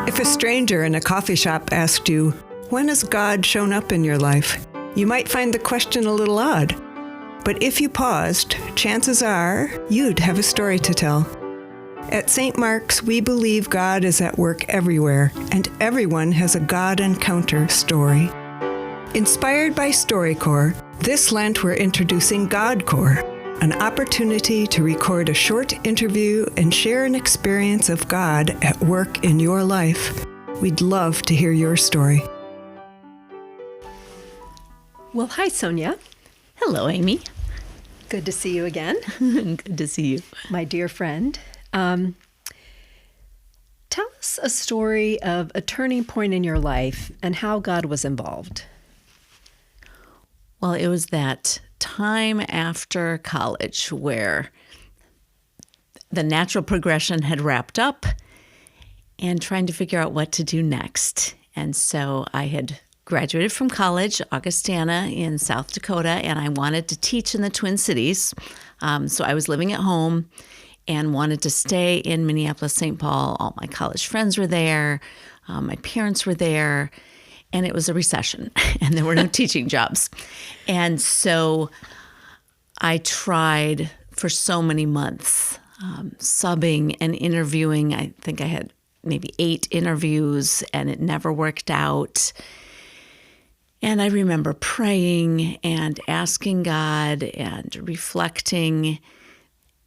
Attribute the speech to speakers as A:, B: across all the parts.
A: If a stranger in a coffee shop asked you, "When has God shown up in your life?" you might find the question a little odd. But if you paused, chances are you'd have a story to tell. At St. Mark's, we believe God is at work everywhere, and everyone has a God encounter story. Inspired by StoryCorps, this Lent we're introducing GodCorps, an opportunity to record a short interview and share an experience of God at work in your life. We'd love to hear your story.
B: Well, hi, Sonja.
C: Hello, Amy.
B: Good to see you again.
C: Good to see you.
B: My dear friend. Tell us a story of a turning point in your life and how God was involved.
C: Well, it was that time after college where the natural progression had wrapped up and trying to figure out what to do next. And so I had graduated from college, Augustana in South Dakota, and I wanted to teach in the Twin Cities. So I was living at home and wanted to stay in Minneapolis, St. Paul. All my college friends were there. My parents were there. And it was a recession, and there were no teaching jobs. And so I tried for so many months, subbing and interviewing. I think I had maybe 8 interviews, and it never worked out. And I remember praying and asking God and reflecting.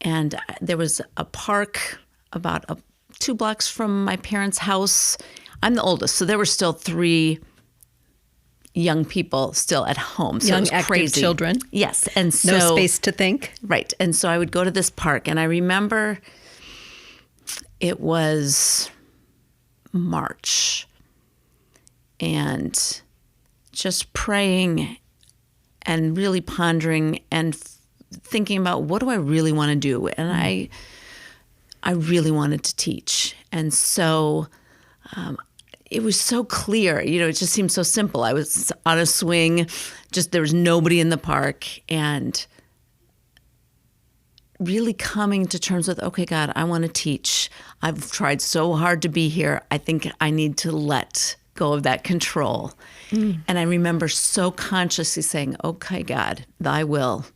C: And there was a park about 2 blocks from my parents' house. I'm the oldest, so there were still 3 young people still at home. So
B: Young,
C: it was
B: active
C: crazy.
B: children.
C: Yes. And so,
B: No space to think.
C: Right. And so I would go to this park, and I remember it was March, and just praying and really pondering and thinking about, what do I really want to do? And I really wanted to teach. And so it was so clear, it just seemed so simple. I was on a swing, just there was nobody in the park, and really coming to terms with, okay, God, I want to teach. I've tried so hard to be here. I think I need to let go of that control. And I remember so consciously saying, okay, God, thy will.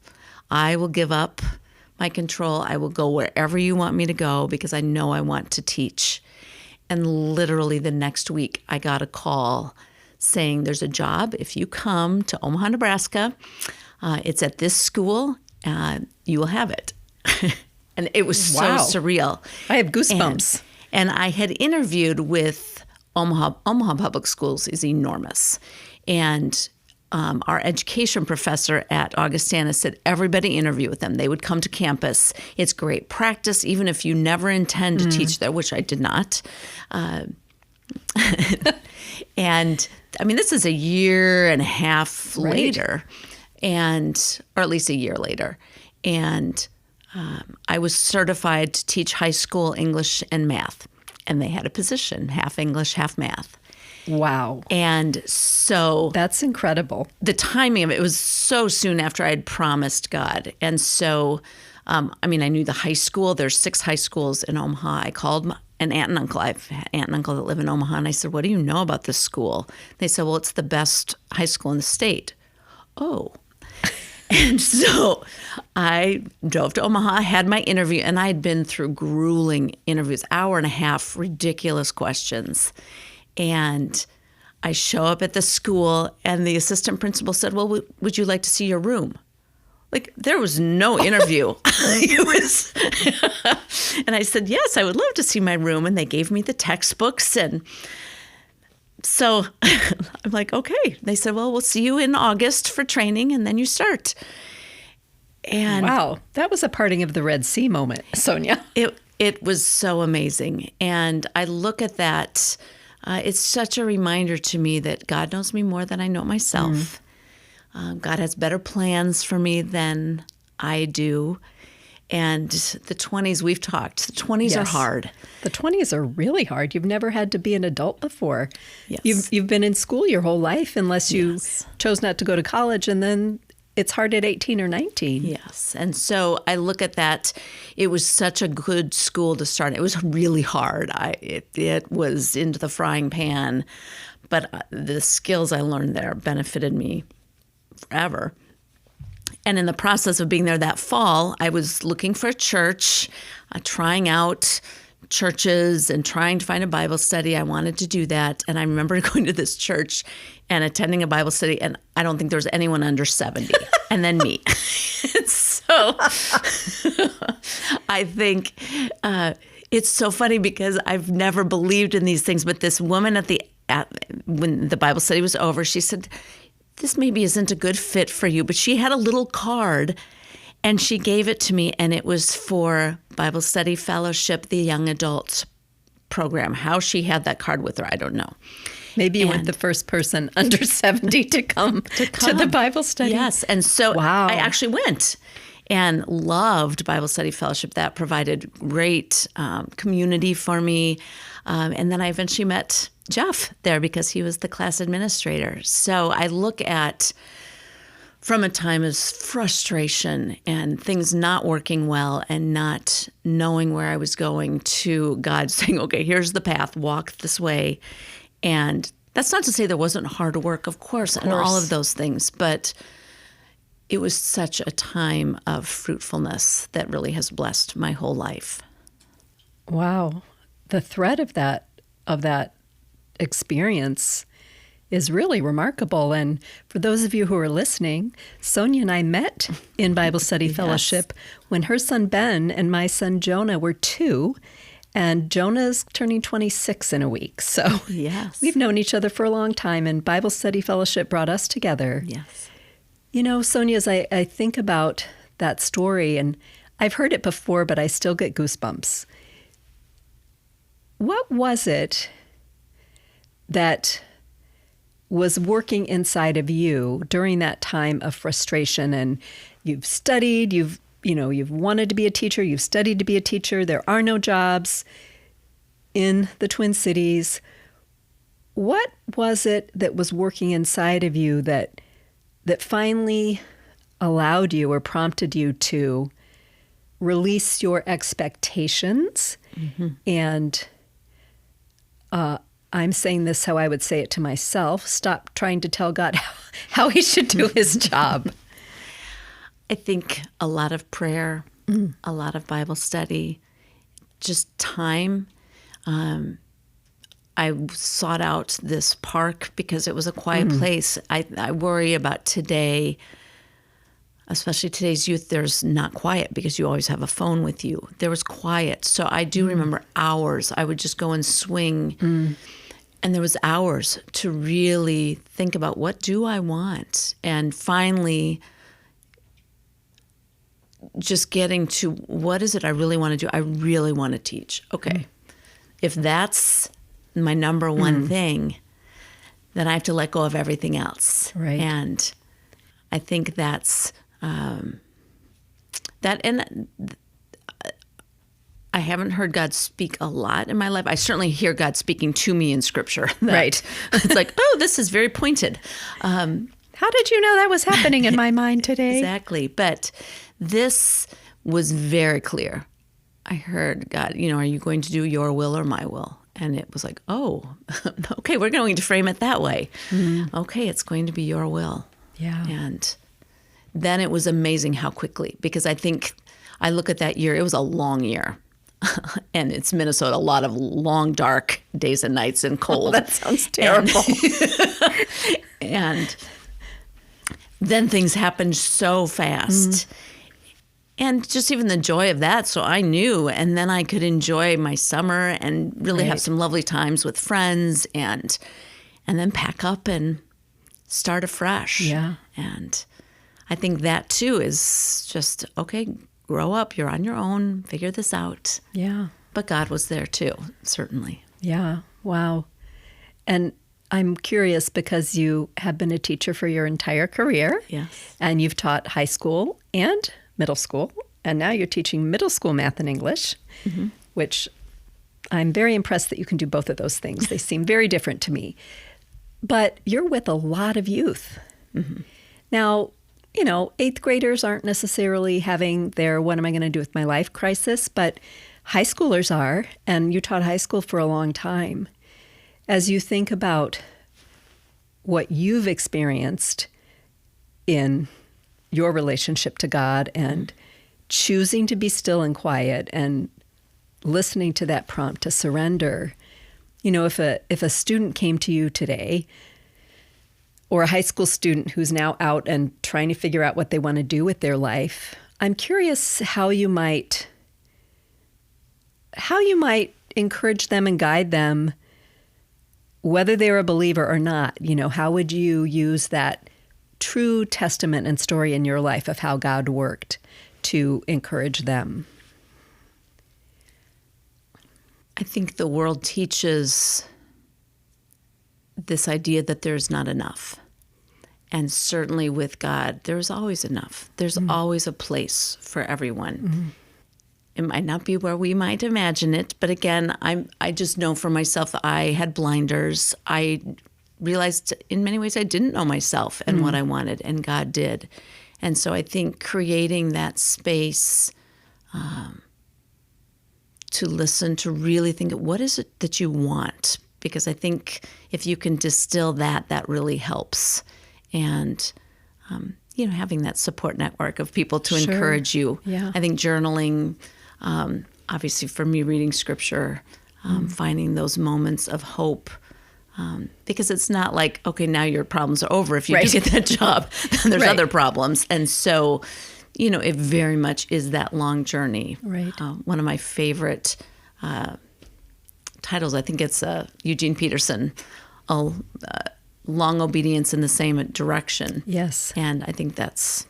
C: I will give up my control. I will go wherever you want me to go because I know I want to teach. And literally the next week, I got a call saying, there's a job. If you come to Omaha, Nebraska, it's at this school. You will have it. And it was so surreal.
B: I have goosebumps.
C: And I had interviewed with Omaha Public Schools is enormous. And our education professor at Augustana said, everybody interview with them. They would come to campus. It's great practice, even if you never intend to teach there, which I did not. And I mean, this is a year and a half later, or at least a year later. And I was certified to teach high school English and math. And they had a position, half English, half math.
B: Wow.
C: And so
B: that's incredible.
C: The timing of it was so soon after I had promised God. And so, I knew the high school. There's 6 high schools in Omaha. I called an aunt and uncle. I have an aunt and uncle that live in Omaha. And I said, what do you know about this school? They said, well, it's the best high school in the state. Oh. And so I drove to Omaha, had my interview, and I had been through grueling interviews, hour and a half, ridiculous questions. And I show up at the school, and the assistant principal said, well, would you like to see your room? Like, there was no interview. And I said, yes, I would love to see my room. And they gave me the textbooks. And so I'm like, okay. They said, well, we'll see you in August for training, and then you start. And
B: wow, that was a parting of the Red Sea moment, Sonja.
C: It was so amazing. And I look at that. It's such a reminder to me that God knows me more than I know myself. God has better plans for me than I do. And the 20s, we've talked. The 20s are hard.
B: The 20s are really hard. You've never had to be an adult before.
C: Yes.
B: You've been in school your whole life unless you chose not to go to college, and then it's hard at 18 or 19.
C: Yes. And so I look at that. It was such a good school to start. It was really hard. It was into the frying pan, but the skills I learned there benefited me forever. And in the process of being there that fall, I was looking for a church, trying out churches and trying to find a Bible study. I wanted to do that. And I remember going to this church and attending a Bible study, and I don't think there was anyone under 70, and then me. So I think it's so funny because I've never believed in these things, but this woman when the Bible study was over, she said, this maybe isn't a good fit for you, but she had a little card and she gave it to me, and it was for Bible Study Fellowship, the young adults program. How she had that card with her, I don't know.
B: Maybe you weren't the first person under 70 to come to the Bible study.
C: Yes, and so
B: wow.
C: I actually went and loved Bible Study Fellowship. That provided great community for me. And then I eventually met Jeff there because he was the class administrator. So I look at from a time of frustration and things not working well and not knowing where I was going to God saying, okay, here's the path, walk this way. And that's not to say there wasn't hard work, of course, and all of those things, but it was such a time of fruitfulness that really has blessed my whole life.
B: Wow. The thread of that experience is really remarkable. And for those of you who are listening, Sonja and I met in Bible Study Fellowship when her son Ben and my son Jonah were 2, and Jonah's turning 26 in a week. So we've known each other for a long time, and Bible Study Fellowship brought us together.
C: Yes.
B: You know, Sonja, as I think about that story, and I've heard it before, but I still get goosebumps. What was it that was working inside of you during that time of frustration? And you've studied, you've wanted to be a teacher, you've studied to be a teacher, there are no jobs in the Twin Cities. What was it that was working inside of you that finally allowed you or prompted you to release your expectations? Mm-hmm. And I'm saying this how I would say it to myself, stop trying to tell God how he should do his job.
C: I think a lot of prayer, a lot of Bible study, just time. I sought out this park because it was a quiet place. I worry about today, especially today's youth, there's not quiet because you always have a phone with you. There was quiet. So I do remember hours. I would just go and swing. And there was hours to really think about, what do I want? And finally, just getting to, what is it I really want to do? I really want to teach. Okay. If that's my number one thing, then I have to let go of everything else.
B: Right.
C: And I think that's that. And I haven't heard God speak a lot in my life. I certainly hear God speaking to me in Scripture.
B: Right.
C: It's like, oh, this is very pointed.
B: How did you know that was happening in my mind today?
C: Exactly. But this was very clear. I heard God, are you going to do your will or my will? And it was like, oh, okay, we're going to frame it that way. Okay, it's going to be your will.
B: Yeah.
C: And then it was amazing how quickly, because I think I look at that year, it was a long year. And it's Minnesota, a lot of long, dark days and nights and cold.
B: Oh, that sounds terrible.
C: And then things happened so fast. And just even the joy of that. So I knew, and then I could enjoy my summer and really have some lovely times with friends and then pack up and start afresh.
B: Yeah.
C: And I think that too is just, okay, grow up, you're on your own, figure this out.
B: Yeah.
C: But God was there too, certainly.
B: Yeah. Wow. And I'm curious because you have been a teacher for your entire career.
C: Yes.
B: And you've taught high school and middle school. And now you're teaching middle school math and English, which I'm very impressed that you can do both of those things. They seem very different to me. But you're with a lot of youth. Now, eighth graders aren't necessarily having their what am I going to do with my life crisis, but high schoolers are, and you taught high school for a long time. As you think about what you've experienced in your relationship to God and choosing to be still and quiet and listening to that prompt to surrender, if a student came to you today, or a high school student who's now out and trying to figure out what they want to do with their life, I'm curious how you might encourage them and guide them, whether they're a believer or not. How would you use that true testament and story in your life of how God worked to encourage them?
C: I think the world teaches this idea that there's not enough. And certainly with God, there's always enough. There's always a place for everyone. It might not be where we might imagine it, but again, I just know for myself that I had blinders. I realized in many ways I didn't know myself and what I wanted, and God did. And so I think creating that space to listen, to really think, what is it that you want? Because I think if you can distill that really helps. And, having that support network of people to encourage you.
B: Yeah.
C: I think journaling, obviously for me, reading scripture, finding those moments of hope. Because it's not like, okay, now your problems are over. If you do get that job, then there's other problems. And so, it very much is that long journey.
B: Right.
C: One of my favorite titles, I think it's Eugene Peterson, Long Obedience in the Same Direction.
B: Yes.
C: And I think that's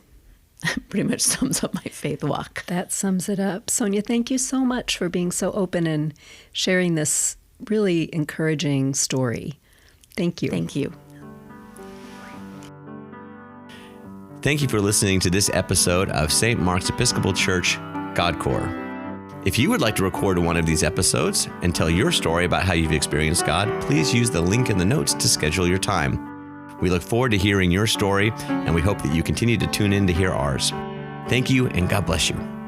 C: pretty much sums up my faith walk.
B: That sums it up. Sonja, thank you so much for being so open and sharing this really encouraging story. Thank you.
C: Thank you.
D: Thank you for listening to this episode of St. Mark's Episcopal Church, GodCore. If you would like to record one of these episodes and tell your story about how you've experienced God, please use the link in the notes to schedule your time. We look forward to hearing your story, and we hope that you continue to tune in to hear ours. Thank you, and God bless you.